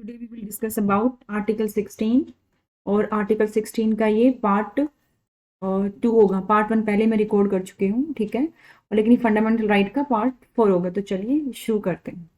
Today we will discuss about article 16 और article 16 का ये पार्ट 2 होगा। पार्ट 1 पहले मैं रिकॉर्ड कर चुकी हूँ, ठीक है, और लेकिन ये फंडामेंटल राइट का पार्ट 4 होगा। तो चलिए शुरू करते हैं।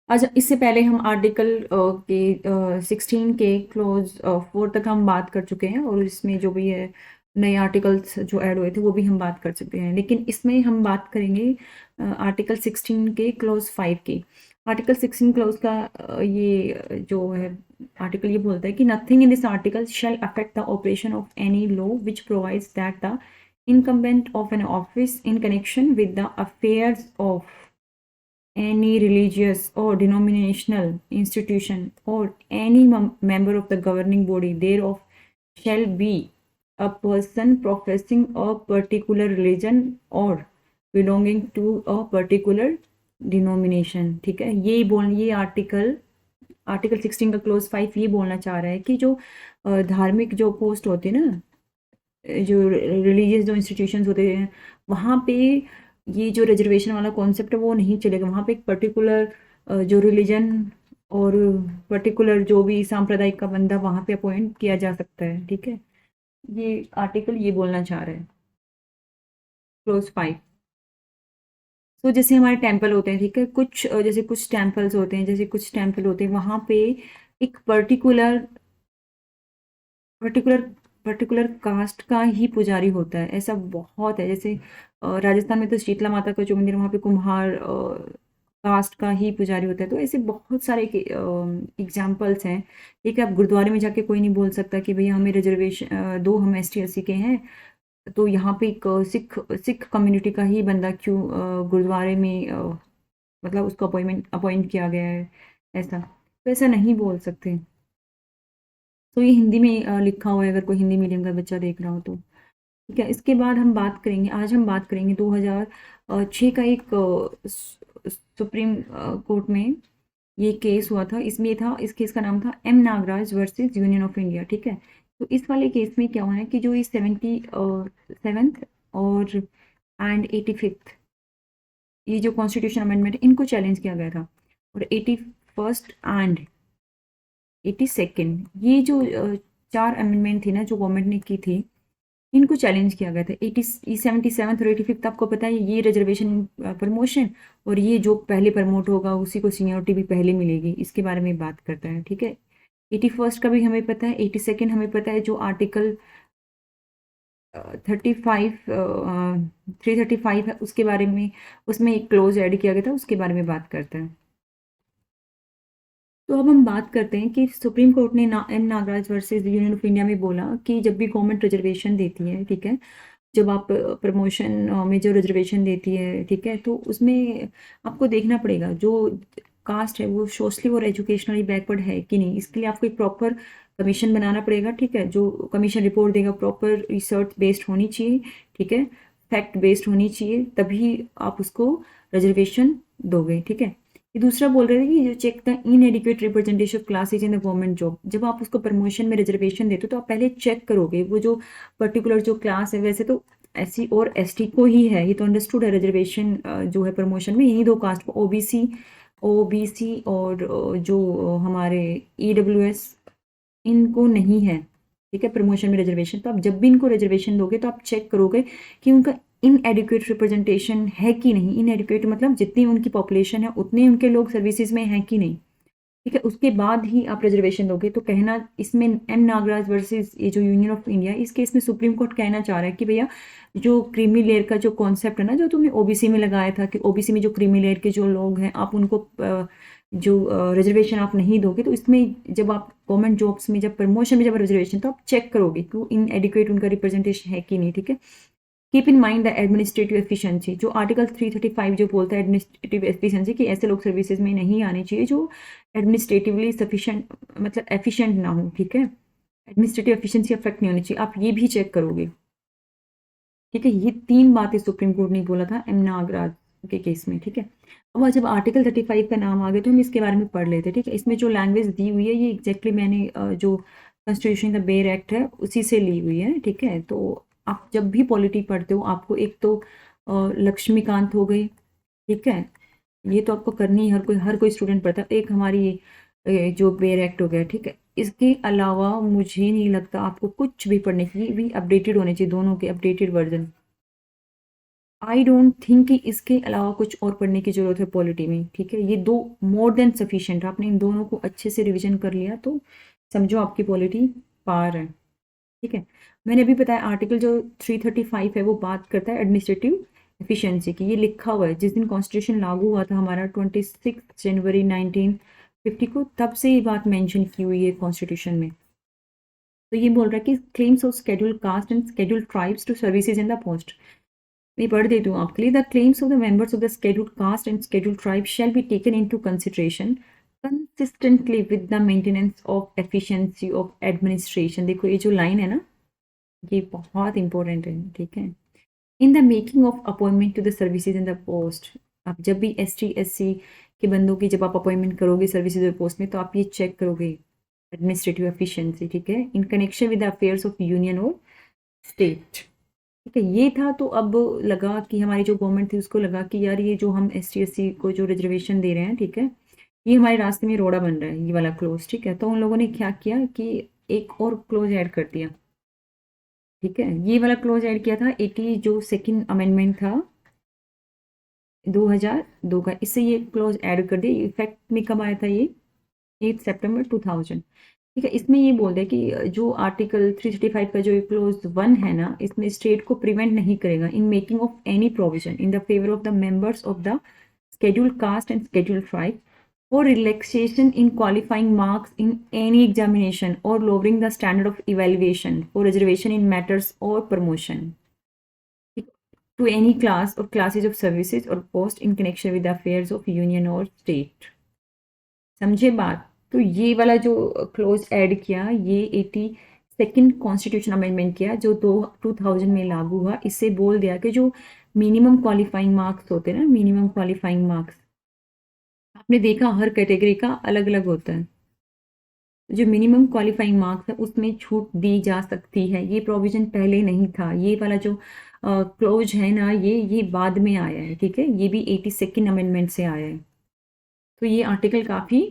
आज इससे पहले हम आर्टिकल के 16 के क्लोज 4 तक हम बात कर चुके हैं और इसमें जो भी है नए आर्टिकल्स जो ऐड हुए थे वो भी हम बात कर चुके हैं, लेकिन इसमें हम बात करेंगे आर्टिकल 16 के क्लोज 5 की। आर्टिकल 16 क्लोज का ये जो है आर्टिकल ये बोलता है कि nothing in this article shall affect the operation of any law which provides that the incumbent of an office in connection with the affairs of any religious or denominational institution or any member of the governing body thereof shall be a person professing a particular religion or belonging to a particular denomination। ठीक है, ये article 16 का close 5 ये बोलना चाह रहा है कि जो धार्मिक जो पोस्ट होते हैं ना, जो रिलीजियस जो इंस्टीट्यूशंस होते हैं, वहाँ पे ये जो रिजर्वेशन वाला कॉन्सेप्ट है वो नहीं चलेगा। वहाँ पे एक पर्टिकुलर जो रिलीजन और पर्टिकुलर जो भी सांप्रदायिक का बंदा वहाँ पे अपॉइंट किया जा सकता है। ठीक है, ये आर्टिकल ये बोलना चाह रहा है क्लोज 5। तो जैसे हमारे टेम्पल होते हैं, ठीक है, जैसे कुछ टेम्पल्स होते हैं, कुछ टेम्पल होते हैं, वहाँ पे एक पर्टिकुलर पर्टिकुलर पर्टिकुलर कास्ट का ही पुजारी होता है। ऐसा बहुत है, जैसे राजस्थान में तो शीतला माता का जो मंदिर वहाँ पे कुम्हार कास्ट का ही पुजारी होता है। तो ऐसे बहुत सारे एग्जाम्पल्स हैं। ठीक है, अब गुरुद्वारे में जाके कोई नहीं बोल सकता कि भैया हमें रिजर्वेशन दो, हम ST SC के हैं, तो यहाँ पे एक सिख कम्युनिटी का ही बंदा क्यों गुरुद्वारे में मतलब उसको अपॉइंट किया गया है, ऐसा तो ऐसा नहीं बोल सकते। तो ये हिंदी में लिखा हुआ है, अगर कोई हिंदी मीडियम का बच्चा देख रहा हो तो। ठीक है, इसके बाद हम बात करेंगे, आज हम बात करेंगे 2006 का एक सुप्रीम कोर्ट में ये केस हुआ था। इस केस का नाम था M Nagaraj versus Union of India. ठीक है, तो इस वाले केस में क्या हुआ है कि जो ये 77th और 85th ये जो कॉन्स्टिट्यूशन अमेंडमेंट इनको चैलेंज किया गया था, और 81st एंड 82nd ये जो 4 अमेंडमेंट थी ना जो गवर्नमेंट ने की थी, इनको चैलेंज किया गया था। 77th और 85th आपको पता है ये रिजर्वेशन प्रमोशन, और ये जो पहले प्रमोट होगा उसी को सीनियरिटी भी पहले मिलेगी, इसके बारे में बात करता है। ठीक है, 81st का भी हमें पता है, 82nd हमें पता है, जो आर्टिकल 335 है उसके बारे में, उसमें एक क्लोज ऐड किया गया था, उसके बारे में बात करता है। तो अब हम बात करते हैं कि सुप्रीम कोर्ट ने M Nagaraj versus Union of India में बोला कि जब भी गवर्नमेंट रिजर्वेशन देती है, ठीक है, जब आप प्रमोशन में जो रिजर्वेशन देती है, ठीक है, तो उसमें आपको देखना पड़ेगा जो कास्ट है वो सोशली और एजुकेशनली बैकवर्ड है कि नहीं। इसके लिए आपको एक प्रॉपर कमीशन बनाना पड़ेगा। ठीक है, जो कमीशन रिपोर्ट देगा प्रॉपर रिसर्च बेस्ड होनी चाहिए, ठीक है, फैक्ट बेस्ड होनी चाहिए, तभी आप उसको रिजर्वेशन दोगे। ठीक है, ये दूसरा बोल रहे थे कि जो check the inadequate representation of classes in the government job. जब आप उसको प्रमोशन में रिजर्वेशन देते हो तो आप पहले चेक करोगे वो जो पर्टिकुलर जो क्लास है, वैसे तो SC और ST को ही है, ये तो अंडरस्टूड है। रिजर्वेशन जो है प्रमोशन में यही दो कास्ट को, OBC और जो हमारे EWS, इनको नहीं है। ठीक है, प्रमोशन में रिजर्वेशन। तो आप जब भी इनको रिजर्वेशन दोगे तो आप चेक करोगे कि उनका इनएडिक्वेट रिप्रेजेंटेशन है कि नहीं। इनएडिक्वेट मतलब जितनी उनकी पॉपुलेशन है उतने उनके लोग सर्विसेज में हैं कि नहीं। ठीक है, उसके बाद ही आप रिजर्वेशन दोगे। तो कहना इसमें M नागराज वर्सेस ये जो यूनियन ऑफ इंडिया, इस केस में सुप्रीम कोर्ट कहना चाह रहा है कि भैया जो क्रीमी लेयर का जो कॉन्सेप्ट है ना, जो तुमने OBC में लगाया था कि OBC में जो क्रीमी लेयर के जो लोग हैं आप उनको जो रिजर्वेशन आप नहीं दोगे, तो इसमें जब आप गवर्नमेंट जॉब्स में जब प्रमोशन में जब रिजर्वेशन, तो आप चेक करोगे कि वो इनएडिक्वेट उनका रिप्रेजेंटेशन है कि नहीं। ठीक है, keep in mind the administrative efficiency, जो आर्टिकल 335 जो बोलता है एडमिनिस्ट्रेटिव एफिशिएंसी, कि ऐसे लोग सर्विसेज में नहीं आने चाहिए जो एडमिनिस्ट्रेटिवली सफिशिएंट मतलब एफिशिएंट ना हो। ठीक है, एडमिनिस्ट्रेटिव एफिशिएंसी अफेक्ट नहीं होनी चाहिए, आप ये भी चेक करोगे। ठीक है, ये 3 बातें सुप्रीम कोर्ट ने बोला था M नागराज के केस में। ठीक है, अब जब आर्टिकल 35 का नाम आ गया तो हम इसके बारे में पढ़ लेते हैं। ठीक है, इसमें जो लैंग्वेज दी हुई है ये एग्जैक्टली मैंने जो कॉन्स्टिट्यूशन का बेयर एक्ट है उसी से ली हुई है। ठीक है, तो आप जब भी पॉलिटी पढ़ते हो आपको एक तो लक्ष्मीकांत हो गई, ठीक है, ये तो आपको करनी है, हर कोई स्टूडेंट पढ़ता है। एक हमारी जो बेयर एक्ट हो गया, ठीक है। इसके अलावा मुझे नहीं लगता आपको कुछ भी पढ़ने की, भी अपडेटेड होने चाहिए, दोनों के updated version. I don't think कि इसके अलावा कुछ और पढ़ने की ज़रूरत है पॉलिटी में, ठीक है। ये दो मोर देन सफिशिएंट, आपने इन दोनों को अच्छे से रिवीजन कर लिया तो समझो आपकी पॉलिटी पार है, ठीक है। मैंने अभी बताया आर्टिकल जो 335 है वो बात करता है एडमिनिस्ट्रेटिव एफिशिएंसी की। ये लिखा हुआ है जिस दिन कॉन्स्टिट्यूशन लागू हुआ था हमारा 26 जनवरी 1950 को, तब से ये बात मेंशन की हुई है कॉन्स्टिट्यूशन में। तो ये बोल रहा है कि claims of scheduled caste and scheduled tribes to services in the post. मैं पढ़ देती हूँ आपके लिए। The claims of the members of the scheduled caste and scheduled tribe shall be taken into consideration consistently with the maintenance of efficiency of administration. देखो ये जो line है ना, ये बहुत इंपॉर्टेंट है, ठीक है। In the making of appointment to the services in the post, आप जब भी ST SC के बंदों की जब आप अपॉइंटमेंट करोगे सर्विसेज पोस्ट में, तो आप ये चेक करोगे एडमिनिस्ट्रेटिव एफिशिएंसी, ठीक है, in connection with the affairs of union और स्टेट, ठीक है। ये था। तो अब लगा कि हमारी जो गवर्नमेंट थी उसको लगा कि यार ये जो हम ST SC को जो रिजर्वेशन दे रहे हैं, ठीक है, ये हमारे रास्ते में रोड़ा बन रहा है, ये वाला क्लोज, ठीक है। तो उन लोगों ने क्या किया कि एक और क्लोज ऐड कर दिया, ठीक है। ये वाला क्लोज ऐड किया था 80 जो सेकंड अमेंडमेंट था 2002 का, इससे ये क्लोज ऐड कर दिया। इफेक्ट में कब आया था ये? 8 सितंबर 2000, ठीक है। इसमें ये बोल दिया कि जो आर्टिकल 335 का जो क्लोज 1 है ना, इसमें स्टेट को प्रिवेंट नहीं करेगा in making of any provision in the favour of the members of the scheduled caste and scheduled tribe or relaxation in qualifying marks in any examination or lowering the standard of evaluation or reservation in matters or promotion to any class or classes of services or post in connection with the affairs of union or state। समझे बात? तो ये वाला जो close add किया, ये 82nd constitution amendment किया जो 2000 में लागू हुआ। इससे बोल दिया कि जो मिनिमम क्वालिफाइंग मार्क्स होते हैं ना, मिनिमम क्वालिफाइंग मार्क्स, आपने देखा हर कैटेगरी का अलग अलग होता है। जो मिनिमम क्वालिफाइंग मार्क्स है उसमें छूट दी जा सकती है। ये प्रोविजन पहले नहीं था। ये वाला जो क्लोज है ना, ये बाद में आया है, ठीक है। ये भी 82nd अमेंडमेंट से आया है। तो ये आर्टिकल काफ़ी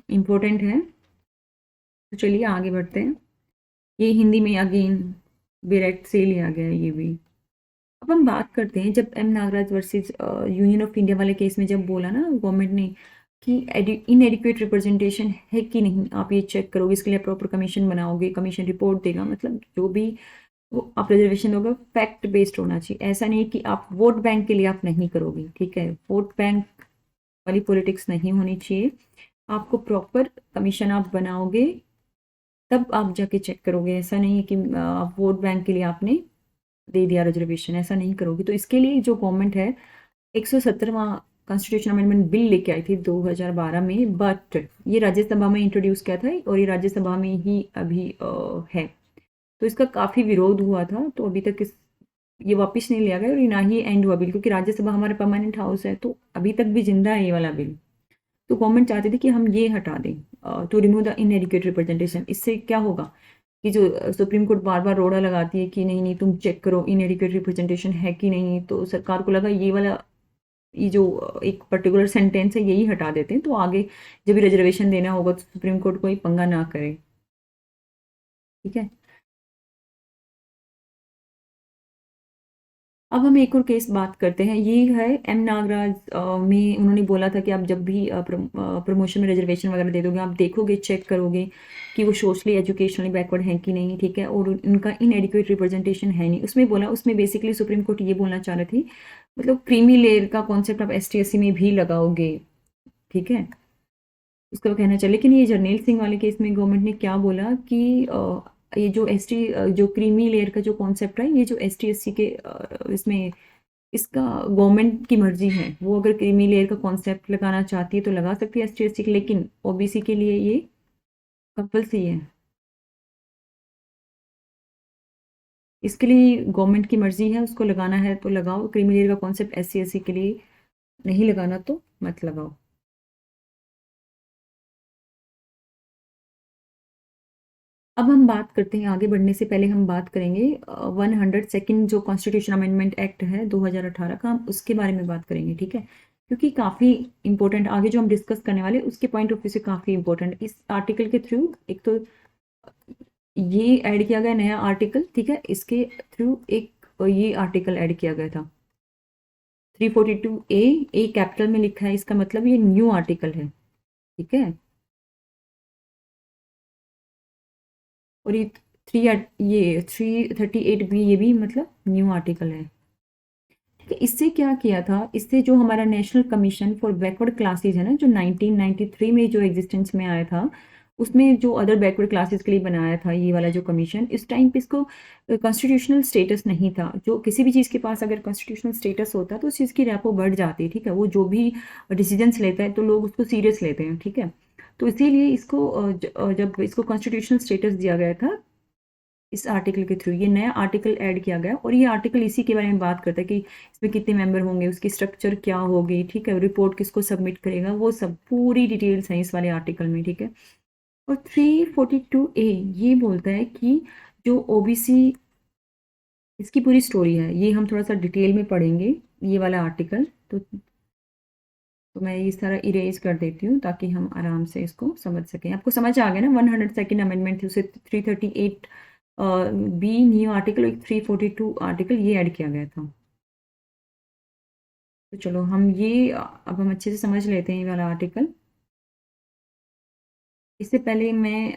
इम्पोर्टेंट है। तो चलिए आगे बढ़ते हैं। ये हिंदी में अगेन डायरेक्ट से लिया गया है ये भी। अब हम बात करते हैं, जब M Nagaraj versus Union of India वाले केस में जब बोला ना गवर्नमेंट ने कि इनएडिक्वेट रिप्रेजेंटेशन है कि नहीं, आप ये चेक करोगे, इसके लिए प्रॉपर कमीशन बनाओगे, कमीशन रिपोर्ट देगा, मतलब जो भी वो आप रिजर्वेशन दोगे फैक्ट बेस्ड होना चाहिए। ऐसा नहीं कि आप वोट बैंक के लिए आप नहीं करोगे, ठीक है। वोट बैंक वाली पॉलिटिक्स नहीं होनी चाहिए। आपको प्रॉपर कमीशन आप बनाओगे तब आप जाके चेक करोगे। ऐसा नहीं है कि आप वोट बैंक के लिए आपने दे दिया रिजर्वेशन, ऐसा नहीं करोगे। तो इसके लिए जो गवर्नमेंट है 170वां कॉन्स्टिट्यूशन अमेंडमेंट बिल लेके आई थी 2012 में, बट ये राज्यसभा में इंट्रोड्यूस किया था और ये राज्यसभा में ही अभी है। तो इसका काफ़ी विरोध हुआ था, तो अभी तक ये वापस नहीं लिया गया और ना ही एंड हुआ बिल, क्योंकि राज्यसभा हमारे परमानेंट हाउस है, तो अभी तक भी जिंदा है ये वाला बिल। तो गवर्नमेंट चाहती थी कि हम ये हटा दें, to remove the inadequate representation. इससे क्या होगा कि जो सुप्रीम कोर्ट बार बार रोड़ा लगाती है कि नहीं नहीं तुम चेक करो इनएडिक्वेट रिप्रेजेंटेशन है कि नहीं, तो सरकार को लगा ये वाला ये जो एक पर्टिकुलर सेंटेंस है यही हटा देते हैं, तो आगे जब भी रिजर्वेशन देना होगा तो सुप्रीम कोर्ट कोई पंगा ना करे, ठीक है। अब हम एक और केस बात करते हैं। ये है M नागराज में उन्होंने बोला था कि आप जब भी प्रमोशन में रिजर्वेशन वगैरह दे दोगे, आप देखोगे चेक करोगे कि वो सोशली एजुकेशनली बैकवर्ड हैं कि नहीं, ठीक है, और उनका इनएडिक्वेट रिप्रेजेंटेशन है नहीं। उसमें बोला, उसमें बेसिकली सुप्रीम कोर्ट ये बोलना चाह रही थी, मतलब क्रीमी लेयर का कॉन्सेप्ट आप ST SC में भी लगाओगे, ठीक है, उसका कहना चाहिए। लेकिन ये जर्नैल सिंह वाले केस में गवर्नमेंट ने क्या बोला कि ये जो जो क्रीमी लेयर का जो कॉन्सेप्ट है, ये जो ST SC के इसमें इसका गवर्नमेंट की मर्जी है। वो अगर क्रीमी लेयर का कॉन्सेप्ट लगाना चाहती है तो लगा सकती है ST SC के, लेकिन OBC के लिए ये कंपल्सरी है। इसके लिए गवर्नमेंट की मर्जी है, उसको लगाना है तो लगाओ। क्रीमी लेयर का कॉन्सेप्ट SC SC के लिए नहीं लगाना तो मत लगाओ। अब हम बात करते हैं, आगे बढ़ने से पहले हम बात करेंगे 102nd जो कॉन्स्टिट्यूशन अमेंडमेंट एक्ट है 2018 का, हम उसके बारे में बात करेंगे, ठीक है। क्योंकि काफ़ी इंपॉर्टेंट, आगे जो हम डिस्कस करने वाले उसके पॉइंट ऑफ व्यू से काफ़ी इंपॉर्टेंट इस आर्टिकल के थ्रू। एक तो ये ऐड किया गया नया आर्टिकल, ठीक है, इसके थ्रू एक ये आर्टिकल ऐड किया गया था 342A। ए कैपिटल में लिखा है, इसका मतलब ये न्यू आर्टिकल है, ठीक है। और ये 338B ये भी मतलब न्यू आर्टिकल है, ठीक है। इससे क्या किया था, इससे जो हमारा national commission for backward classes है ना, जो 1993 में जो एग्जिस्टेंस में आया था, उसमें जो अदर बैकवर्ड क्लासेस के लिए बनाया था ये वाला जो कमीशन, इस टाइम पे इसको कॉन्स्टिट्यूशनल स्टेटस नहीं था। जो किसी भी चीज़ के पास अगर कॉन्स्टिट्यूशनल स्टेटस होता है तो उस चीज़ की रैपो बढ़ जाती है, ठीक है। वो जो भी डिसीजंस लेता है तो लोग उसको सीरियस लेते हैं, ठीक है। तो इसीलिए इसको जब इसको कॉन्स्टिट्यूशनल स्टेटस दिया गया था इस आर्टिकल के थ्रू, ये नया आर्टिकल ऐड किया गया। और ये आर्टिकल इसी के बारे में बात करता है कि इसमें कितने मेंबर होंगे, उसकी स्ट्रक्चर क्या होगी, ठीक है, रिपोर्ट किसको सबमिट करेगा, वो सब पूरी डिटेल्स हैं इस वाले आर्टिकल में, ठीक है। और 342A ये बोलता है कि जो ओबीसी, इसकी पूरी स्टोरी है, ये हम थोड़ा सा डिटेल में पढ़ेंगे ये वाला आर्टिकल। तो मैं ये सारा इरेज कर देती हूँ ताकि हम आराम से इसको समझ सकें। आपको समझ आ गया ना, 102nd अमेंडमेंट थी, उसे 338 बी न्यू आर्टिकल 342 आर्टिकल ये ऐड किया गया था। तो चलो हम ये अब हम अच्छे से समझ लेते हैं ये वाला आर्टिकल। इससे पहले मैं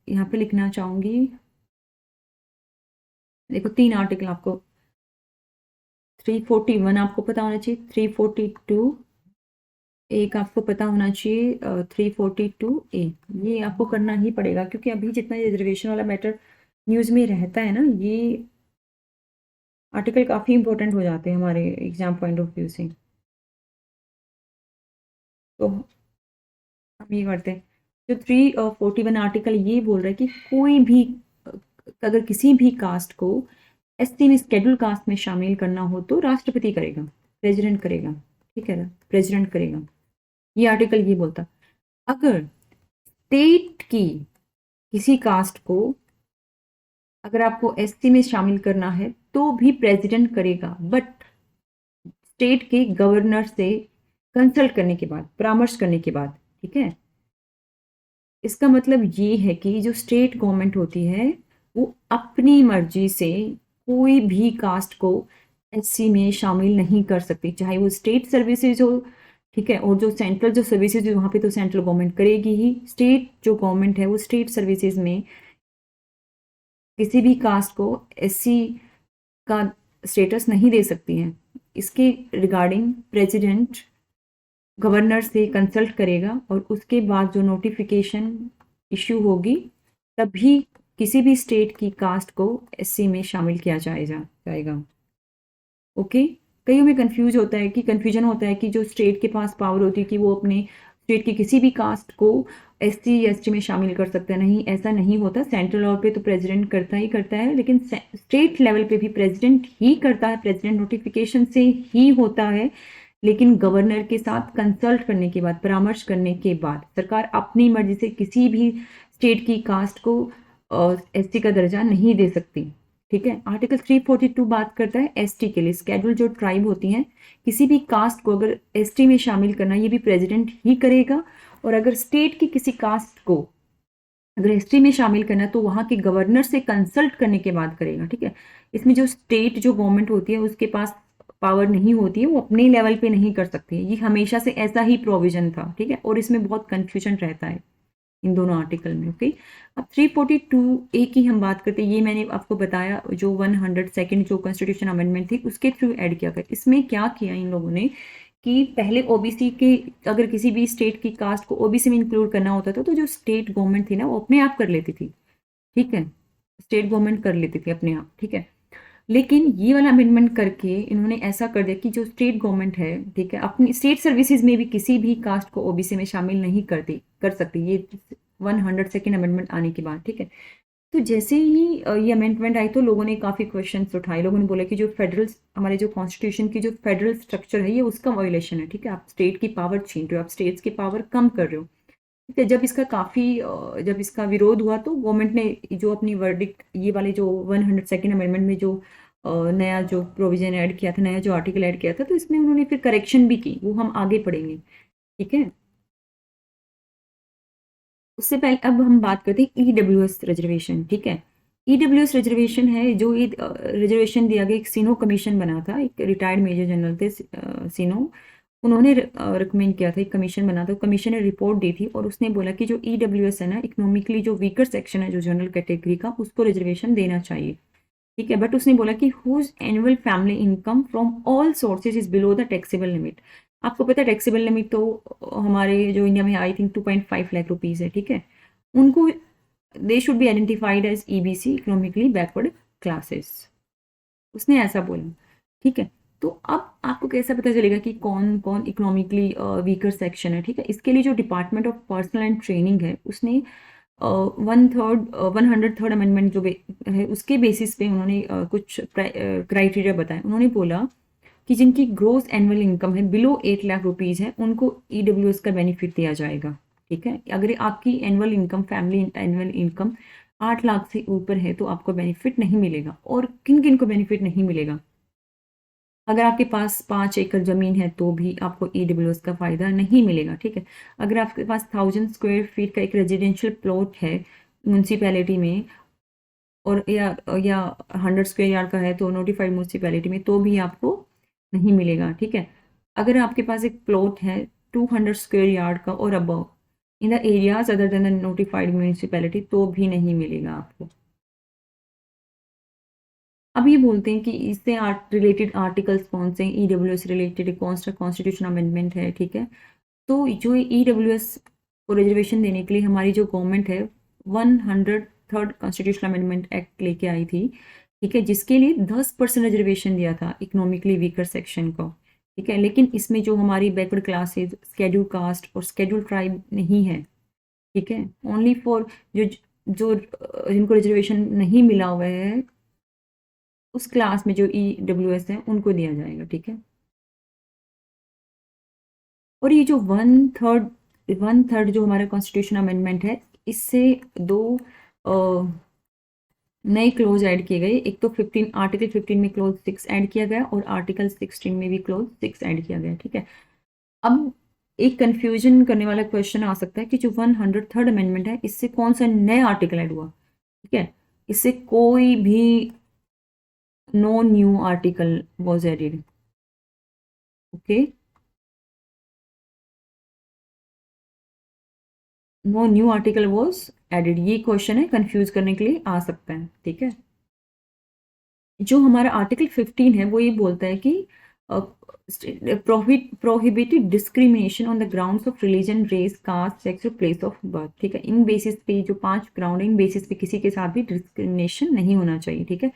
यहाँ पे लिखना चाहूँगी, देखो 3 आर्टिकल आपको, 341 आपको पता होना चाहिए, 342 एक आपको पता होना चाहिए, 342A ये आपको करना ही पड़ेगा, क्योंकि अभी जितना रिजर्वेशन वाला मैटर न्यूज़ में रहता है ना, ये आर्टिकल काफ़ी इंपॉर्टेंट हो जाते हैं हमारे एग्जाम पॉइंट ऑफ व्यू से। तो हम ये करते हैं, जो 341 आर्टिकल ये बोल रहा है कि कोई भी अगर किसी भी कास्ट को एसटी में शेड्यूल कास्ट में शामिल करना हो तो राष्ट्रपति करेगा, प्रेसिडेंट करेगा, ठीक है ना, प्रेसिडेंट करेगा। ये आर्टिकल ये बोलता, अगर स्टेट की किसी कास्ट को अगर आपको एसटी में शामिल करना है तो भी प्रेसिडेंट करेगा, बट स्टेट के गवर्नर से कंसल्ट करने के बाद, परामर्श करने के बाद, ठीक है। इसका मतलब ये है कि जो स्टेट गवर्नमेंट होती है वो अपनी मर्जी से कोई भी कास्ट को एससी में शामिल नहीं कर सकती, चाहे वो स्टेट सर्विसेज हो, ठीक है। और जो सेंट्रल जो सर्विसेज है वहाँ पे तो सेंट्रल गवर्नमेंट करेगी ही, स्टेट जो गवर्नमेंट है वो स्टेट सर्विसेज में किसी भी कास्ट को एससी का स्टेटस नहीं दे सकती है। इसके रिगार्डिंग प्रेसिडेंट गवर्नर से कंसल्ट करेगा और उसके बाद जो नोटिफिकेशन इश्यू होगी तभी किसी भी स्टेट की कास्ट को एससी में शामिल किया जाएगा। ओके, कईयों में कन्फ्यूजन होता है कि जो स्टेट के पास पावर होती है कि वो अपने स्टेट की किसी भी कास्ट को एससी या एसटी में शामिल कर सकता है। नहीं, ऐसा नहीं होता। सेंट्रल लेवल पे तो प्रेसिडेंट करता है, लेकिन स्टेट लेवल पे भी प्रेसिडेंट ही करता है, प्रेसिडेंट नोटिफिकेशन से ही होता है, लेकिन गवर्नर के साथ कंसल्ट करने के बाद, परामर्श करने के बाद सरकार अपनी मर्जी से किसी भी स्टेट की कास्ट को एसटी का दर्जा नहीं दे सकती, ठीक है। आर्टिकल 342 बात करता है एसटी के लिए, स्केड्यूल जो ट्राइब होती हैं, किसी भी कास्ट को अगर एसटी में शामिल करना ये भी प्रेसिडेंट ही करेगा। और अगर स्टेट की किसी कास्ट को अगर एसटी में शामिल करना तो वहाँ के गवर्नर से कंसल्ट करने के बाद करेगा, ठीक है। इसमें जो स्टेट जो गवर्नमेंट होती है उसके पास पावर नहीं होती है, वो अपने लेवल पे नहीं कर सकती है, ये हमेशा से ऐसा ही प्रोविजन था, ठीक है। और इसमें बहुत कन्फ्यूजन रहता है इन दोनों आर्टिकल में, ओके। अब 342A की हम बात करते हैं, ये मैंने आपको बताया जो 102nd जो कॉन्स्टिट्यूशन अमेंडमेंट थी उसके थ्रू ऐड किया गया। इसमें क्या किया इन लोगों ने कि पहले ओबीसी के अगर किसी भी स्टेट की कास्ट को ओबीसी में इंक्लूड करना होता था तो जो स्टेट गवर्नमेंट थी ना वो अपने आप कर लेती थी, ठीक है, स्टेट गवर्नमेंट कर लेती थी अपने आप, ठीक है। लेकिन ये वाला अमेंडमेंट करके इन्होंने ऐसा कर दिया कि जो स्टेट गवर्नमेंट है, ठीक है, अपनी स्टेट सर्विसेज में भी किसी भी कास्ट को ओबीसी में शामिल नहीं कर सकती, ये 102nd अमेंडमेंट आने के बाद, ठीक है। तो जैसे ही ये अमेंडमेंट आई तो लोगों ने काफ़ी क्वेश्चंस उठाए। लोगों ने बोला कि जो फेडरल हमारे जो कॉन्स्टिट्यूशन की जो फेडरल स्ट्रक्चर है ये उसका वायोलेशन है, ठीक है। आप स्टेट की पावर छीन रहे हो, आप स्टेट्स की पावर कम कर रहे हो, ठीक है। जब इसका विरोध हुआ तो गवर्नमेंट ने जो अपनी वर्डिक्ट ये वाले जो 102nd अमेंडमेंट में जो नया जो प्रोविजन ऐड किया था, नया जो आर्टिकल ऐड किया था, तो इसमें उन्होंने फिर करेक्शन भी की, वो हम आगे पढ़ेंगे, ठीक है। उससे पहले अब हम बात करते हैं ईडब्ल्यूएस रिजर्वेशन, ठीक है। ईडब्ल्यूएस रिजर्वेशन है जो ये रिजर्वेशन दिया गया, एक सीनो कमीशन बना था, एक रिटायर्ड मेजर जनरल थे सीनो, उन्होंने रिकमेंड किया था, एक कमीशन बना था, कमीशन ने रिपोर्ट दी थी और उसने बोला कि जो ईडब्ल्यूएस है ना, इकोनॉमिकली जो वीकर सेक्शन है जो जनरल कैटेगरी का, उसको रिजर्वेशन देना चाहिए, ठीक है। बट उसने बोला कि whose annual family income from all sources is below the taxable limit. आपको पता है टैक्सेबल लिमिट तो हमारे जो इंडिया में आई थिंक 2.5 लाख रुपीज़ है, ठीक है। उनको they should be identified as EBC, economically backward classes, उसने ऐसा बोला, ठीक है। तो अब आपको कैसे पता चलेगा कि कौन कौन इकोनॉमिकली वीकर सेक्शन है, ठीक है। इसके लिए जो department of personal and training है, उसने 103rd अमेंडमेंट जो है उसके बेसिस पे उन्होंने कुछ क्राइटेरिया बताए। उन्होंने बोला कि जिनकी ग्रोस एनुअल इनकम है बिलो 8 लाख रुपीज़ है, उनको ईडब्ल्यूएस का बेनिफिट दिया जाएगा, ठीक है। अगर आपकी annual income, family annual income 8 lakh से ऊपर है तो आपको बेनिफिट नहीं मिलेगा। और किन किन को बेनिफिट नहीं मिलेगा? अगर आपके पास 5 एकड़ ज़मीन है तो भी आपको ईडब्ल्यूएस का फ़ायदा नहीं मिलेगा, ठीक है। अगर आपके पास 1000 स्क्वायर फीट का एक रेजिडेंशियल प्लॉट है म्यूनसिपैलिटी में, और या 100 स्क्वायर यार्ड का है तो नोटिफाइड म्यूनसिपैलिटी में, तो भी आपको नहीं मिलेगा, ठीक है। अगर आपके पास एक प्लॉट है 200 स्क्वायर यार्ड का और above in the areas other than the notified municipality, तो भी नहीं मिलेगा आपको। अब ये बोलते हैं कि इससे रिलेटेड आर्टिकल्स कौन से हैं, ईडब्ल्यूएस रिलेटेड कौन सा कॉन्स्टिट्यूशन अमेंडमेंट है, ठीक है। तो जो ईडब्ल्यूएस को रिजर्वेशन देने के लिए हमारी जो गवर्नमेंट है 103rd कॉन्स्टिट्यूशन अमेंडमेंट एक्ट लेके आई थी, ठीक है, जिसके लिए 10% रिजर्वेशन दिया था इकोनॉमिकली वीकर सेक्शन को, ठीक है। लेकिन इसमें जो हमारी बैकवर्ड क्लासेज, स्केड्यूल कास्ट और स्केड्यूल ट्राइब नहीं है, ठीक है, ओनली फॉर जो जो जिनको रिजर्वेशन नहीं मिला हुआ है उस क्लास में जो ईडब्ल्यूएस है उनको दिया जाएगा, ठीक है। और ये जो वन थर्ड जो हमारा कॉन्स्टिट्यूशन अमेंडमेंट है, इससे दो नए क्लोज ऐड किए गए। एक तो 15 आर्टिकल 15 में क्लोज 6 ऐड किया गया और आर्टिकल 16 में भी क्लोज 6 ऐड किया गया, ठीक है। अब एक कंफ्यूजन करने वाला क्वेश्चन आ सकता है कि जो 103rd अमेंडमेंट है, इससे कौन सा नया आर्टिकल ऐड हुआ, ठीक है। इससे कोई भी no new article was added, okay. No new article was added, ये क्वेश्चन है, कंफ्यूज करने के लिए आ सकता है, ठीक है। जो हमारा आर्टिकल 15 है वो ये बोलता है कि prohibited discrimination on the grounds of religion, race, caste, sex और प्लेस ऑफ बर्थ, ठीक है। इन बेसिस पे जो 5 ग्राउंड, इन बेसिस पे किसी के साथ भी डिस्क्रिमिनेशन नहीं होना चाहिए, ठीक है।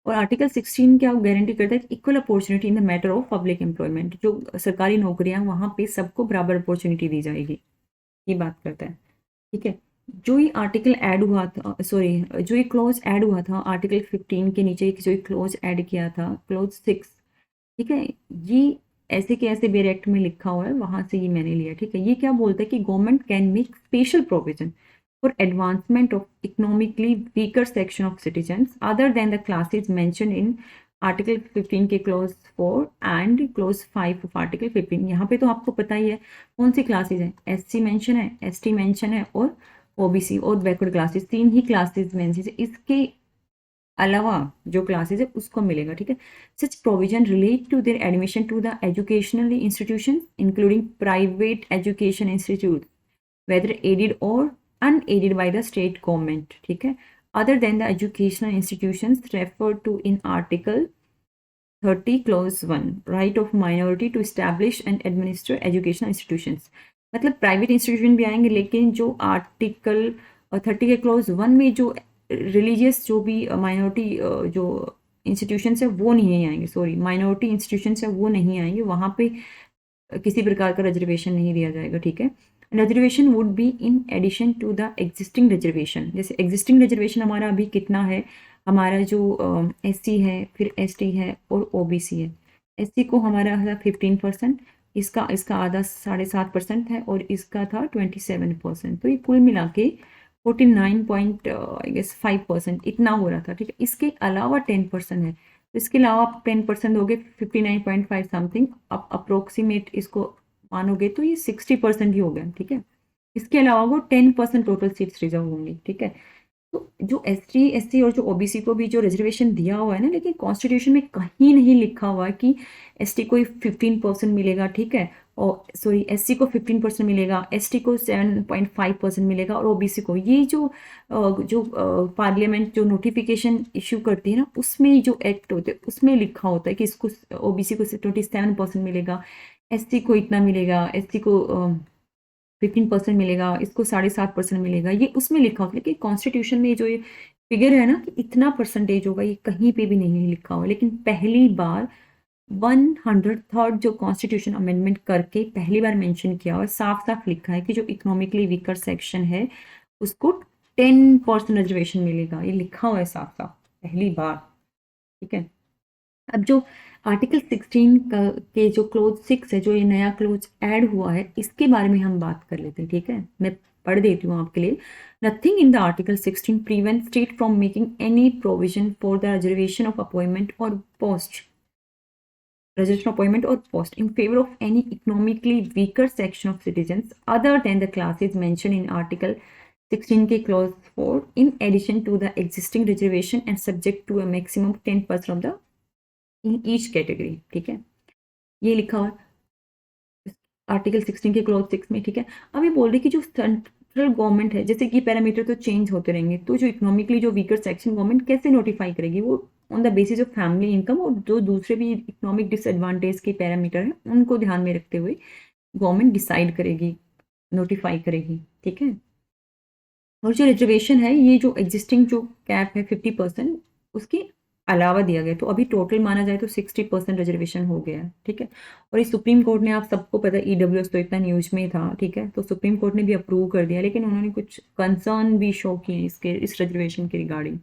और आर्टिकल 16 क्या गारंटी करता है कि equal opportunity in the matter of public employment, जो सरकारी नौकरियां वहाँ पे सबको बराबर अपॉर्चुनिटी दी जाएगी, ये बात करता है, ठीक है। जो ये आर्टिकल ऐड हुआ था, सॉरी, जो ये क्लॉज ऐड हुआ था आर्टिकल 15 के नीचे, जो ये क्लॉज ऐड किया था क्लॉज 6, ठीक है, ये ऐसे के ऐसे बेर एक्ट में लिखा हुआ है, वहां से ये मैंने लिया, ठीक है। ये क्या बोलता है कि government can make special provision for advancement of economically weaker section of citizens other than the classes mention in article 15 के clause 4 and clause 5 of article 15। यहाँ पे तो आपको पता ही है कौन सी क्लासेज है, एससी मेंशन है, एसटी मेंशन है और ओबीसी और बैकवर्ड क्लासेस, 3 ही क्लासेस मेंशन है। इसके अलावा जो क्लासेस है उसको मिलेगा, ठीक है। Such provision relate to their admission to the educational institution including private education institute whether aided or unaided by the state government, ठीक है, other than the educational institutions referred to in article 30 clause 1, right of minority to establish and administer educational institutions। मतलब private institution भी आएंगे, लेकिन जो article 30 के clause 1 में जो रिलीजियस जो भी माइनॉरिटी जो इंस्टीट्यूशंस है वो नहीं आएंगे, सॉरी, माइनॉरिटी इंस्टीट्यूशंस है वो नहीं आएंगे, वहाँ पे किसी प्रकार का रिजर्वेशन नहीं दिया जाएगा, ठीक है। Reservation would be in addition to the existing reservation. जैसे एग्जिस्टिंग रिजर्वेशन हमारा अभी कितना है, हमारा जो एससी है, फिर एसटी है और ओबीसी है। एससी को हमारा था 15%, इसका इसका आधा 7.5% है और इसका था 27%, तो ये कुल मिला के 49.5% इतना हो रहा था, ठीक है। इसके अलावा 10% है, तो इसके अलावा आप 10% दोगे 59.5 समथिंग, आप अप्रोक्सीमेट इसको मानोगे तो ये 60% ही हो गया, ठीक है। इसके अलावा वो 10% टोटल सीट्स रिजर्व होंगी, ठीक है। तो जो एसटी एससी और जो ओबीसी को भी जो रिजर्वेशन दिया हुआ है ना, लेकिन कॉन्स्टिट्यूशन में कहीं नहीं लिखा हुआ है कि एसटी को 15% मिलेगा, ठीक है, और सॉरी एससी को 15% मिलेगा, एसटी को 7.5% मिलेगा और ओबीसी को, ये जो पार्लियामेंट जो नोटिफिकेशन इश्यू करती है ना, उसमें जो एक्ट होते हैं उसमें लिखा होता है कि इसको ओबीसी को 27% मिलेगा, एससी को इतना मिलेगा, एसटी को 15% मिलेगा, इसको 7.5% मिलेगा, ये उसमें लिखा होता है। लेकिन कॉन्स्टिट्यूशन में जो ये फिगर है ना कि इतना परसेंटेज होगा, ये कहीं पे भी नहीं लिखा हुआ। लेकिन पहली बार 103rd जो कॉन्स्टिट्यूशन अमेंडमेंट करके पहली बार मेंशन किया और साफ साफ लिखा है कि जो इकोनॉमिकली वीकर सेक्शन है उसको 10% रिजर्वेशन मिलेगा, ये लिखा हुआ है साफ साफ पहली बार, ठीक है। अब जो आर्टिकल 16 के जो क्लोज 6 है, जो ये नया क्लोज ऐड हुआ है, इसके बारे में हम बात कर लेते हैं, ठीक है। मैं पढ़ देती हूँ आपके लिए। Nothing in the article 16 prevent state from making any provision for the reservation of appointment और post, reservation appointment or post in favor of any economically weaker section of citizens other than the classes mentioned in Article 16 के clause 4 in addition to the existing reservation and subject to a maximum 10% of the in each category, ठीक है। ये लिखा हुआ article 16 के clause 6 में, ठीक है। अब ये बोल रही कि जो सेंट्रल गवर्नमेंट है, जैसे कि पैरामीटर तो चेंज होते रहेंगे, तो जो इकोनॉमिकली जो वीकर सेक्शन गवर्नमेंट कैसे नोटिफाई करेगी, वो on the basis of family income और जो दूसरे भी इकोनॉमिक डिसएडवांटेज के पैरामीटर हैं उनको ध्यान में रखते हुए गवर्नमेंट डिसाइड करेगी, नोटिफाई करेगी, ठीक है। और जो रिजर्वेशन है, ये जो एग्जिस्टिंग जो कैप है 50% उसके अलावा दिया गया, तो अभी टोटल माना जाए तो 60% रिजर्वेशन हो गया है, ठीक है। और इस सुप्रीम कोर्ट ने, आप सबको पता है ईडब्ल्यूएस तो इतना न्यूज में था, ठीक है, तो सुप्रीम कोर्ट ने भी अप्रूव कर दिया, लेकिन उन्होंने कुछ कंसर्न भी शो किए इसके इस रिजर्वेशन के रिगार्डिंग,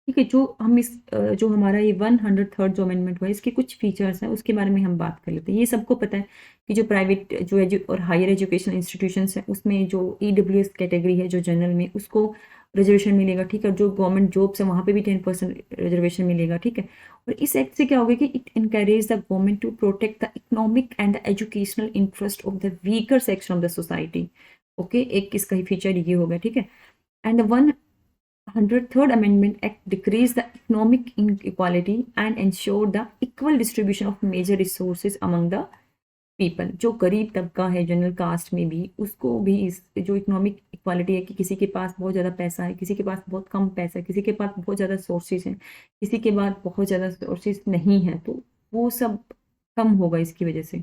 ठीक है। जो हम इस जो हमारा ये 103rd जो अमेंडमेंट हुआ है, इसके कुछ फीचर्स हैं उसके बारे में हम बात कर लेते हैं। ये सबको पता है कि जो प्राइवेट जो और हायर एजुकेशन इंस्टीट्यूशंस हैं उसमें जो ईडब्ल्यूएस कैटेगरी है जो जनरल में, उसको रिजर्वेशन मिलेगा, ठीक है। जो गवर्नमेंट जॉब्स है वहाँ पे भी 10% रिजर्वेशन मिलेगा, ठीक है। और इस एक्ट से क्या होगा कि it encourage the government to protect the economic and the educational interest of the weaker section of the society, okay. एक इसका ही फीचर ये होगा, ठीक है। And the 103rd Amendment Act decreased the economic inequality and ensured the equal distribution of major resources among the people। जो गरीब तबका है जनरल कास्ट में भी, उसको भी इस जो इकोनॉमिक इक्वालिटी है कि किसी के पास बहुत ज़्यादा पैसा है, किसी के पास बहुत कम पैसा है, किसी के पास बहुत ज़्यादा सोर्सेज हैं, किसी के पास बहुत ज़्यादा सोर्सेज नहीं है, तो वो सब कम होगा इसकी वजह से,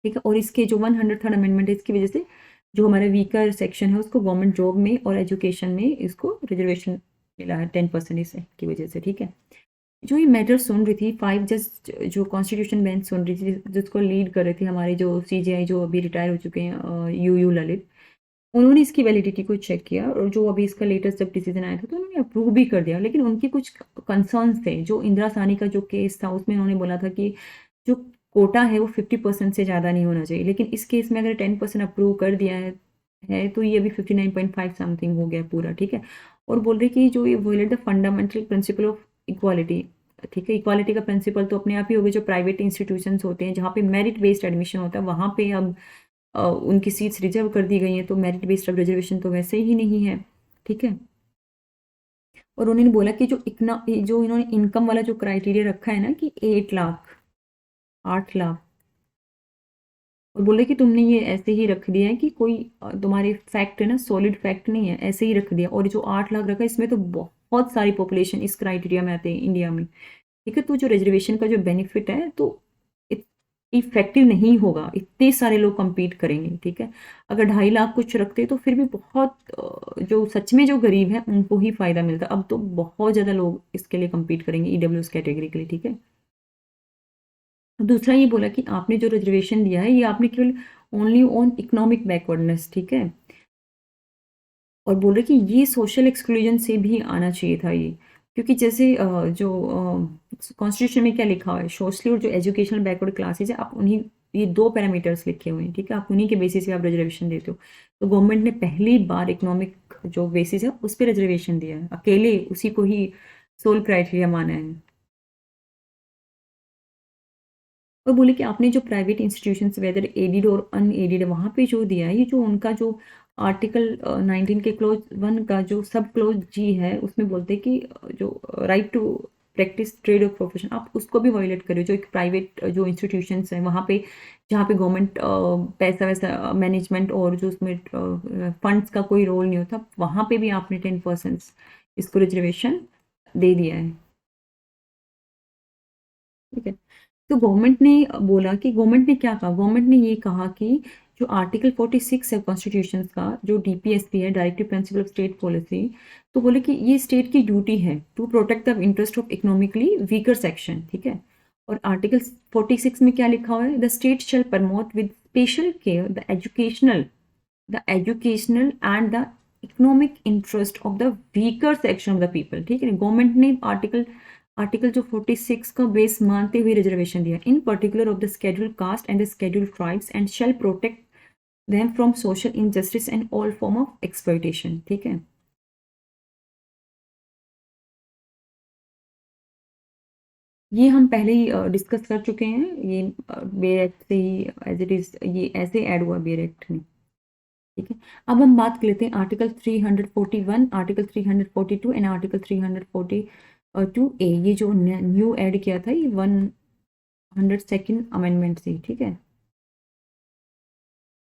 ठीक है। और इसके जो 103rd अमेंडमेंट है, इसकी वजह से जो हमारा वीकर सेक्शन है उसको गवर्नमेंट जॉब में और एजुकेशन में इसको रिजर्वेशन मिला है 10% इस एक्ट की वजह से, ठीक है। जो ये मैटर सुन रही थी 5 जज जो कॉन्स्टिट्यूशन बेंच सुन रही थी, जिसको लीड कर रहे थे हमारे जो सीजेआई जो अभी रिटायर हो चुके हैं यू ललित, उन्होंने इसकी वैलिडिटी को चेक किया और जो अभी इसका लेटेस्ट जब डिसीजन आया था तो उन्होंने अप्रूव भी कर दिया। लेकिन उनके कुछ कंसर्न्स थे। जो इंदिरा साहनी का जो केस था उसमें उन्होंने बोला था कि जो कोटा है वो 50% से ज़्यादा नहीं होना चाहिए, लेकिन इस केस में अगर 10% अप्रूव कर दिया है तो ये अभी 59.5 समथिंग हो गया पूरा, ठीक है। और बोल रहे कि जो ये violate the fundamental principle of equality, ठीक है। इक्वालिटी का प्रिंसिपल तो अपने आप ही हो गया। जो प्राइवेट इंस्टीट्यूशंस होते हैं जहाँ पे मेरिट बेस्ड एडमिशन होता है, वहाँ पे अब उनकी सीट्स रिजर्व कर दी गई हैं, तो मेरिट बेस्ड रिजर्वेशन तो वैसे ही नहीं है, ठीक है। और उन्होंने बोला कि जो इन्होंने इनकम वाला जो क्राइटेरिया रखा है ना कि 8 लाख, और बोले कि तुमने ये ऐसे ही रख दिया है कि कोई तुम्हारे फैक्ट है ना, सॉलिड फैक्ट नहीं है, ऐसे ही रख दिया। और जो 8 लाख रखा है इसमें तो बहुत सारी पॉपुलेशन इस क्राइटेरिया में आते हैं इंडिया में, ठीक है। तो जो रिजर्वेशन का जो बेनिफिट है तो इफेक्टिव नहीं होगा, इतने सारे लोग compete करेंगे, ठीक है। अगर 2.5 लाख कुछ रखते तो फिर भी बहुत जो सच में जो गरीब है उनको ही फायदा मिलता। अब तो बहुत ज़्यादा लोग इसके लिए compete करेंगे ईडब्ल्यूएस कैटेगरी के लिए, ठीक है। दूसरा ये बोला कि आपने जो रिजर्वेशन दिया है ये आपने केवल ओनली ऑन इकोनॉमिक बैकवर्डनेस, ठीक है। और बोल रहे कि ये सोशल एक्सक्लूजन से भी आना चाहिए था ये, क्योंकि जैसे जो कॉन्स्टिट्यूशन में क्या लिखा हुआ है, सोशली और जो एजुकेशनल बैकवर्ड क्लासेज है, आप उन्हीं ये 2 पैरामीटर्स लिखे हुए हैं, ठीक है। आप उन्हीं के बेसिस पे आप रिजर्वेशन देते हो। तो गवर्नमेंट ने पहली बार इकोनॉमिक जो बेसिस है उस पर रिजर्वेशन दिया है, अकेले उसी को ही सोल क्राइटेरिया माना है। और बोले कि आपने जो प्राइवेट इंस्टीट्यूशंस वेदर एडेड और अनएडेड वहाँ पे जो दिया है, ये जो उनका जो आर्टिकल 19 के क्लोज 1 का जो सब क्लोज जी है, उसमें बोलते हैं कि जो राइट टू प्रैक्टिस ट्रेड और प्रोफेशन, आप उसको भी वायलेट कर रहे हो। जो एक प्राइवेट जो इंस्टीट्यूशंस हैं वहाँ पे, जहाँ पे गवर्नमेंट पैसा वैसा मैनेजमेंट और जो उसमें फंड्स का कोई रोल नहीं होता, वहाँ पे भी आपने 10% इसको रिजर्वेशन दे दिया है। ठीक है, तो गवर्नमेंट ने बोला कि गवर्नमेंट ने क्या कहा, गवर्नमेंट ने ये कहा कि जो आर्टिकल 46 है कॉन्स्टिट्यूशन का, जो डीपीएसपी है, directive principle of state policy, तो बोले कि ये स्टेट की ड्यूटी है to protect the interest of economically weaker section. ठीक है, और आर्टिकल 46 में क्या लिखा हुआ है, the state shell promote with special care the educational and the economic interest of the weaker section of the people. ठीक है, गवर्नमेंट ने आर्टिकल जो 46 का बेस मानते हुए रिजर्वेशन दिया, in particular of the scheduled caste and the scheduled tribes and shall protect them from social injustice and all form of exploitation. ठीक है, ये हम पहले ही डिस्कस कर चुके हैं, ये बेयर एक्ट से ही एज इट इज ये ऐसे ऐड हुआ बेयर एक्ट में। ठीक है, अब हम बात कर लेते हैं article 341, article 342 and article 342A। ये जो न्यू ऐड किया था, ये 102nd अमेंडमेंट से। ठीक है,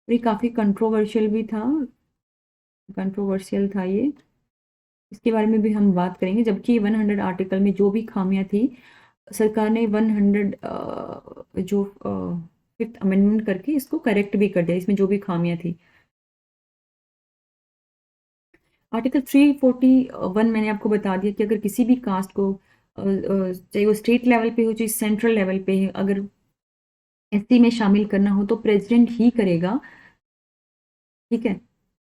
ये काफ़ी कंट्रोवर्शियल था ये, इसके बारे में भी हम बात करेंगे। जबकि 100 आर्टिकल में जो भी खामियां थी, सरकार ने 100 जो 5th अमेंडमेंट करके इसको करेक्ट भी कर दिया, इसमें जो भी खामियां थी। आर्टिकल 341 मैंने आपको बता दिया कि अगर किसी भी कास्ट को चाहे वो स्टेट लेवल पे हो चाहे सेंट्रल लेवल पे है, अगर एससी में शामिल करना हो तो प्रेसिडेंट ही करेगा। ठीक है,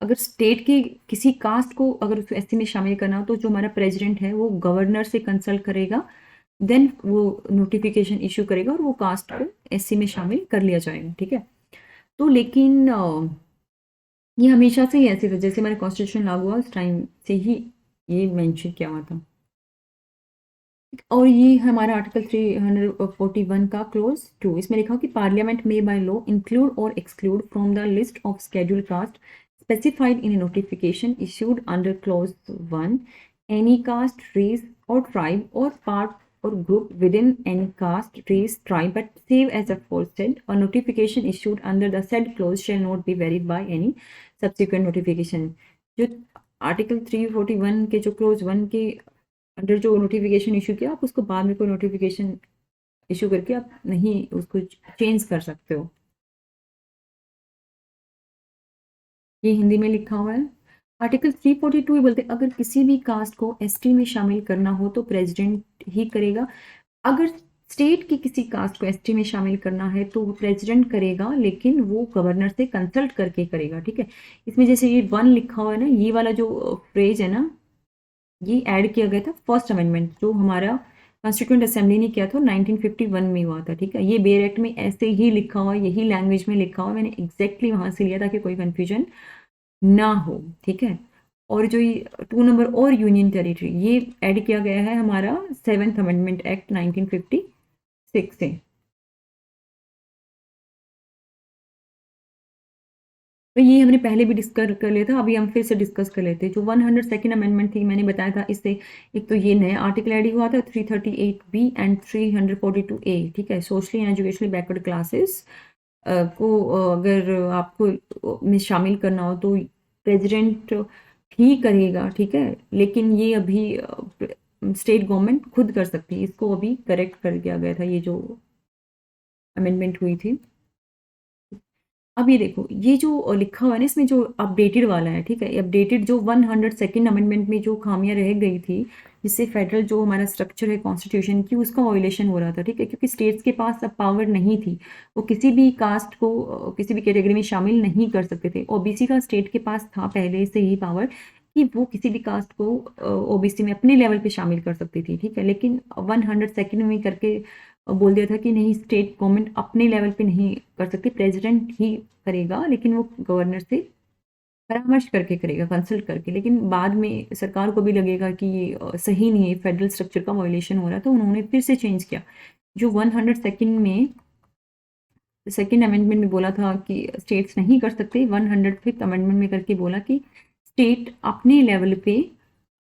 अगर स्टेट के किसी कास्ट को अगर उसको एससी में शामिल करना हो तो जो हमारा प्रेसिडेंट है वो गवर्नर से कंसल्ट करेगा, देन वो नोटिफिकेशन इशू करेगा और वो कास्ट को एससी में शामिल कर लिया जाएगा। ठीक है, तो लेकिन ये हमेशा से ही ऐसे था, जैसे हमारा कॉन्स्टिट्यूशन लागू हुआ उस टाइम से ही ये मेंशन किया हुआ था। और ये हमारा आर्टिकल 341 का क्लोज 2, इसमें लिखा कि पार्लियामेंट में बाय लॉ इंक्लूड और exclude from the list of scheduled cast specified in a notification issued under clause 1 any caste, race or tribe or part or group within any caste, race, tribe but save as aforesaid a notification issued under the said clause shall not be varied by any subsequent notification। जो article 341 के जो close 1 के under जो notification issue किया, आप उसको बाद में कोई नोटिफिकेशन इशू करके आप नहीं उसको चेंज कर सकते हो। ये हिंदी में लिखा हुआ है। आर्टिकल 342 बोलते अगर किसी भी कास्ट को एसटी में शामिल करना हो तो प्रेसिडेंट ही करेगा। अगर स्टेट की किसी कास्ट को एसटी में शामिल करना है तो वो प्रेसिडेंट करेगा, लेकिन वो गवर्नर से कंसल्ट करके करेगा। ठीक है, इसमें जैसे ये 1 लिखा हुआ है ना, ये वाला जो फ्रेज है ना, ये ऐड किया गया था फर्स्ट अमेंडमेंट जो हमारा कॉन्स्टिट्यूएंट असेंबली ने किया था 1951 में हुआ था। ठीक है, ये बेयर एक्ट में ऐसे ही लिखा हुआ, यही लैंग्वेज में लिखा हुआ, मैंने एग्जैक्टली वहां से लिया ताकि कोई कंफ्यूजन ना हो। ठीक है, और जो ये 2 नंबर और यूनियन टेरिटरी, ये ऐड किया गया है हमारा 7th अमेंडमेंट एक्ट 1956 से। तो ये हमने पहले भी डिस्कस कर लिया था, अभी हम फिर से डिस्कस कर लेते हैं। जो 102nd अमेंडमेंट थी, मैंने बताया था, इससे एक तो ये नया आर्टिकल ऐड हुआ था 338B एंड 342A। ठीक है, socially and educationally backward classes को अगर आपको में शामिल करना हो तो प्रेसिडेंट ही करेगा। ठीक है, लेकिन ये अभी स्टेट गवर्नमेंट खुद कर सकती है, इसको अभी करेक्ट कर दिया गया था, ये जो अमेंडमेंट हुई थी। अब ये देखो, ये जो लिखा हुआ है ना, इसमें जो अपडेटेड वाला है। ठीक है, अपडेटेड जो 102nd अमेंडमेंट में जो खामियां रह गई थी, जिससे फेडरल जो हमारा स्ट्रक्चर है कॉन्स्टिट्यूशन की, उसका वायलेशन हो रहा था। ठीक है, क्योंकि स्टेट्स के पास अब पावर नहीं थी, वो किसी भी कास्ट को किसी भी कैटेगरी में शामिल नहीं कर सकते थे। ओबीसी का स्टेट के पास था पहले से ही पावर कि वो किसी भी कास्ट को ओबीसी में अपने लेवल पे शामिल कर सकती थी। ठीक है, लेकिन 102nd में करके बोल दिया था कि नहीं, स्टेट गवर्नमेंट अपने लेवल पे नहीं कर सकती, प्रेसिडेंट ही करेगा, लेकिन वो गवर्नर से परामर्श करके करेगा, कंसल्ट करके। लेकिन बाद में सरकार को भी लगेगा कि ये सही नहीं है, फेडरल स्ट्रक्चर का वायलेशन हो रहा है, तो उन्होंने फिर से चेंज किया। जो 102nd में सेकेंड अमेंडमेंट में बोला था कि स्टेट्स नहीं कर सकते, 105th अमेंडमेंट में करके बोला कि स्टेट अपने लेवल पे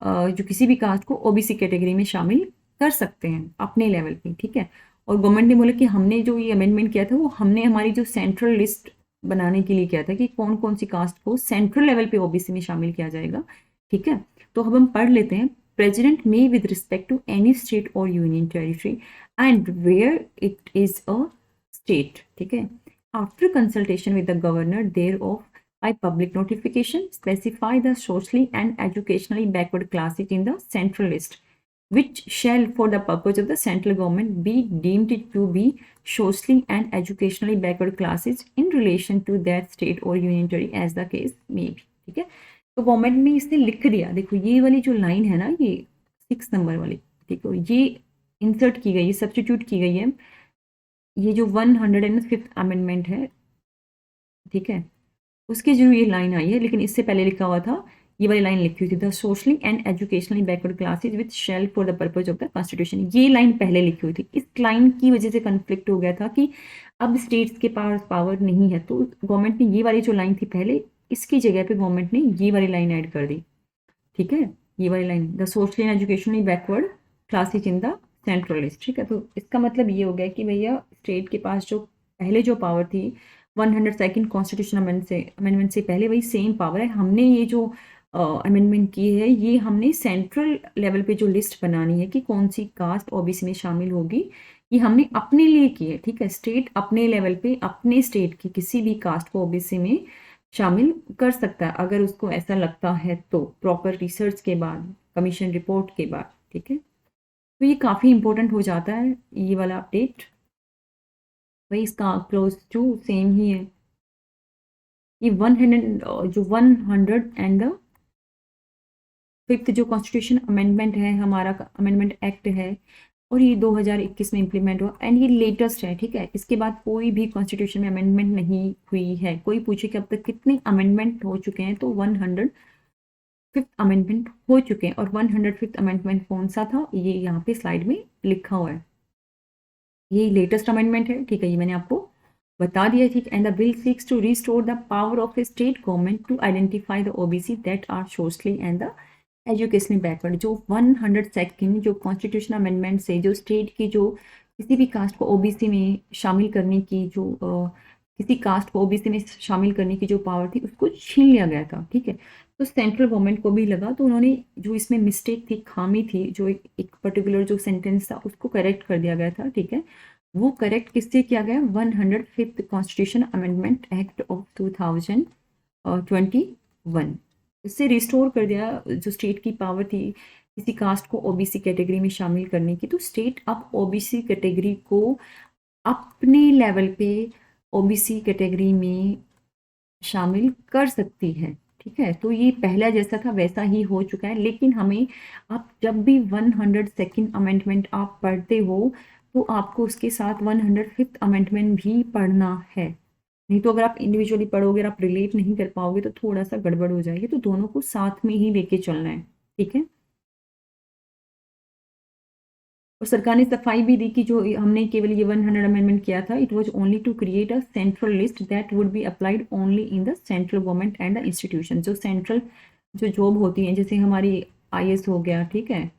जो किसी भी कास्ट को ओबीसी कैटेगरी में शामिल कर सकते हैं अपने लेवल पे, ठीक है। और गवर्नमेंट ने बोला कि हमने जो ये अमेंडमेंट किया था वो हमने हमारी जो सेंट्रल लिस्ट बनाने के लिए किया था कि कौन कौन सी कास्ट को सेंट्रल लेवल पे ओबीसी में शामिल किया जाएगा, ठीक है। तो अब हम पढ़ लेते हैं। President may with respect to any state or union territory and where it is a state, ठीक है, after consultation with the governor thereof by public notification specify the socially and educationally backward classes in the central list, which shall for the purpose of the central government be deemed to be socially and educationally backward classes in relation to that state or union territory as the case may be, ठीक है। तो government ने इसने लिख दिया, देखो ये वाली जो लाइन है ना, ये 6 नंबर वाली, ठीक है, ये इंसर्ट की गई है, सब्स्टिट्यूट की गई है, ये जो 105th अमेंडमेंट है, ठीक है, उसके जो ये लाइन आई है, लेकिन इससे पहले लिखा हुआ था, ये वाली लाइन लिखी हुई थी, the socially and educationally backward classes with shall for the purpose of the constitution, ये लाइन पहले लिखी हुई थी। इस लाइन की वजह से कन्फ्लिक्ट हो गया था कि अब स्टेट्स के पास पावर नहीं है, तो गवर्नमेंट ने ये वाली जो लाइन थी पहले, इसकी जगह पे गवर्नमेंट ने ये वाली लाइन ऐड कर दी, ठीक है, ये वाली line, the socially and educationally backward classes in the central list, ठीक है। तो इसका मतलब ये हो गया कि भैया स्टेट के पास जो पहले जो पावर थी 102nd कॉन्स्टिट्यूशन अमेंडमेंट से पहले वही सेम पावर है। हमने ये जो अमेंडमेंट की है, ये हमने सेंट्रल लेवल पे जो लिस्ट बनानी है कि कौन सी कास्ट ओबीसी में शामिल होगी, ये हमने अपने लिए की है, ठीक है। स्टेट अपने लेवल पे अपने स्टेट की किसी भी कास्ट को ओबीसी में शामिल कर सकता है अगर उसको ऐसा लगता है, तो प्रॉपर रिसर्च के बाद, कमीशन रिपोर्ट के बाद, ठीक है। तो ये काफ़ी इंपॉर्टेंट हो जाता है ये वाला अपडेट, वही इसका क्लोज टू सेम ही है। ये 100 जो 100 एंड द 5th जो कॉन्स्टिट्यूशन अमेंडमेंट है, हमारा अमेंडमेंट एक्ट है, और ये 2021 में इम्प्लीमेंट हुआ एंड ये लेटेस्ट है, ठीक है। इसके बाद कोई भी कॉन्स्टिट्यूशन में अमेंडमेंट नहीं हुई है। कोई पूछे कि अब तक कितने अमेंडमेंट हो चुके हैं, तो 105th अमेंडमेंट हो चुके हैं। और 105th अमेंडमेंट कौन सा था, ये यहाँ पे स्लाइड में लिखा हुआ है, ये लेटेस्ट अमेंडमेंट है, ठीक है, ये मैंने आपको बता दिया, ठीक। And the bill seeks to restore the power of a state government to identify the OBC that are socially and the educationally backward. जो 102nd जो कॉन्स्टिट्यूशन अमेंडमेंट से जो स्टेट की जो किसी भी कास्ट को ओबीसी में शामिल करने की जो किसी कास्ट को ओबीसी में शामिल करने की जो पावर थी, उसको छीन लिया गया था, ठीक है। तो सेंट्रल गवर्नमेंट को भी लगा, तो उन्होंने जो इसमें मिस्टेक थी, खामी थी, जो एक पर्टिकुलर जो सेंटेंस था उसको करेक्ट कर दिया गया था, ठीक है। वो करेक्ट किससे किया गया, 105th constitution amendment act of 2021, इससे रिस्टोर कर दिया जो स्टेट की पावर थी किसी कास्ट को ओबीसी कैटेगरी में शामिल करने की। तो स्टेट अब ओबीसी कैटेगरी को अपने लेवल पे ओबीसी कैटेगरी में शामिल कर सकती है, ठीक है। तो ये पहला जैसा था वैसा ही हो चुका है, लेकिन हमें आप जब भी 102nd अमेंडमेंट आप पढ़ते हो, तो आपको उसके साथ 105th अमेंडमेंट भी पढ़ना है। नहीं तो अगर आप इंडिविजुअली पढ़ोगे और आप रिलेट नहीं कर पाओगे तो थोड़ा सा गड़बड़ हो जाएगी। तो दोनों को साथ में ही लेके चलना है, ठीक है। और सरकार ने सफाई भी दी कि जो हमने केवल ये 100 अमेंडमेंट किया था, it was only to create a central list that would be applied only in the central government and the institution. जो सेंट्रल जो जॉब होती है, जैसे हमारी आईएएस हो गया, ठीक है,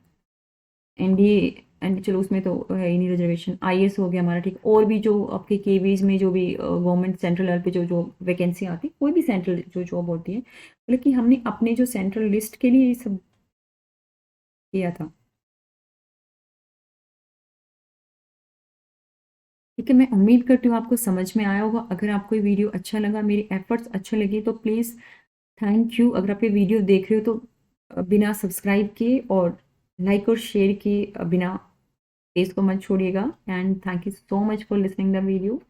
एनडीए एंड चलो उसमें तो है ही नहीं रिजर्वेशन, आईएएस हो गया हमारा, ठीक। और भी जो आपके केवीज में जो भी गवर्नमेंट सेंट्रल लेवल पे जो जो वैकेंसी आती है, कोई भी सेंट्रल जो जॉब होती है, लेकिन हमने अपने जो सेंट्रल लिस्ट के लिए ये सब किया था, ठीक है। मैं उम्मीद करती हूँ आपको समझ में आया होगा। अगर आपको ये वीडियो अच्छा लगा, मेरे एफर्ट्स अच्छे लगे, तो प्लीज़ थैंक यू। अगर आप ये वीडियो देख रहे हो तो बिना सब्सक्राइब किए और लाइक और शेयर किए बिना पेज को मत छोड़िएगा। And thank you so much for listening the video.